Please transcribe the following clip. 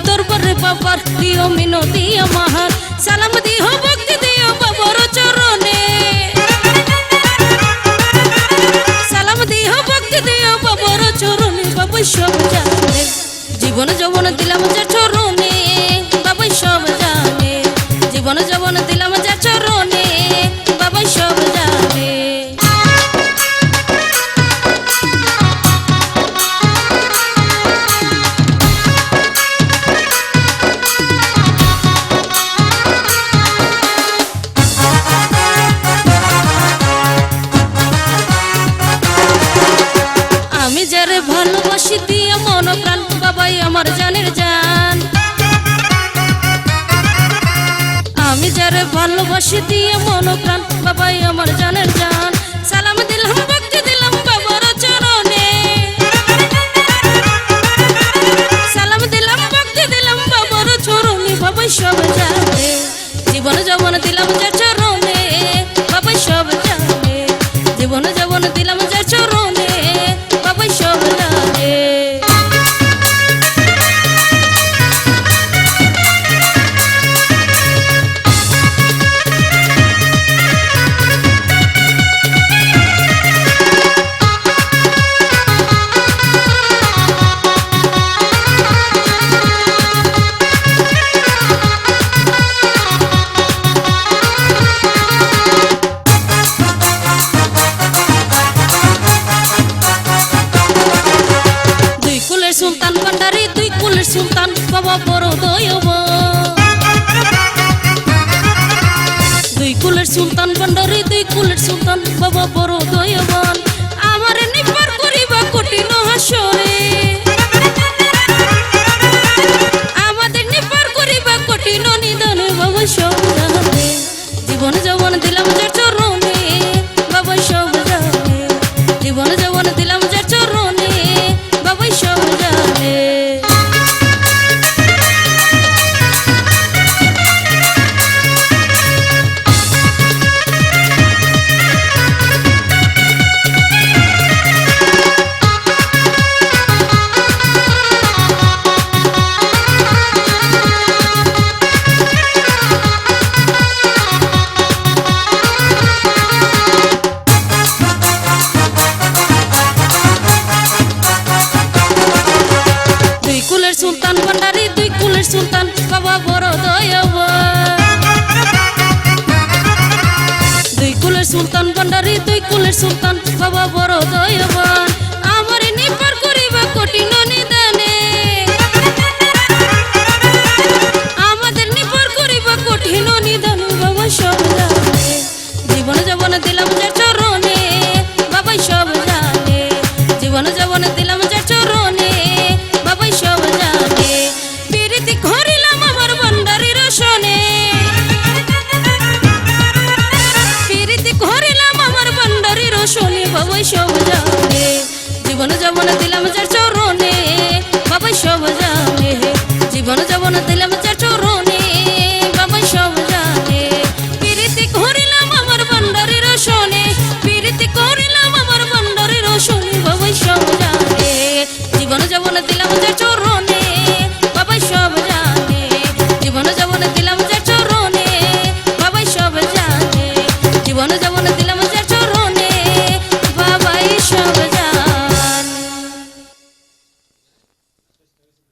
দরবারে বাবার দিও মিনতি আমার সালাম দিও ভক্তি দিও বাবার চরণে সালাম দিও ভক্তি দিও বাবার চরণে বাবা সব জানে জীবন যৌবন দিলাম যার চরণে বাবা সব জানে জীবন যৌবন দিলাম যার চরণে বাবা সব জানে আমি যারে ভালোবাসি দিয়ে মন প্রাণ বাবাই আমার জানের জান আমি যারে ভালোবাসি দিয়ে মন প্রাণ বাবাই আমার জানের জান সালাম দিলাম ভক্তি দিলাম বাবার চরণে সালাম দিলাম ভক্তি দিলাম বাবার চরণে বাবাই সব জানে জীবন যৌবন দিলাম যার চরণে বাবাই সব জানে জীবন যৌবন দিলাম যার চরণে বাবাই সব জানে সুলতান ভান্ডারি দুই কুলের সুলতান বাবা বড় দয়াবান দুই কুলের সুলতান ভান্ডারি দুই কুলের সুলতান বাবা বড় দয়াবান আমার নিপার করিবা কঠিন হাসরে আমাদের নিপার করিবা কঠিন নিদানে বাবা সব জানে জীবন যৌবন দিলাম যার চরণে বাবা সব জানে জীবন যৌবন দিলাম যার চরণে বাবা সব জানে সুলতান ভান্ডারি দুই কুলের সুলতান বাবা বড় দয়াবান দুই কুলের সুলতান ভান্ডারি দুই কুলের সুলতান বাবা বড় দয়াবান আমার নিপার করিবা কঠিন নিদানে আমাদের নিপার করিবা কঠিন নিদানে বাবা সব জানে জীবন যৌবন দিলাম যার চরণে বাবা সব জানে জীবন যৌবন দিলাম যার চরণে বাবা সব জানে প্রীতি করিলাম আমার ভান্ডারির রসনে প্রীতি করিলাম আমার ভান্ডারির রসনে বাবা সব জানে জীবন যৌবন দিলাম যার চরণে বাবা সব জানে জীবন যৌবন দিলাম যার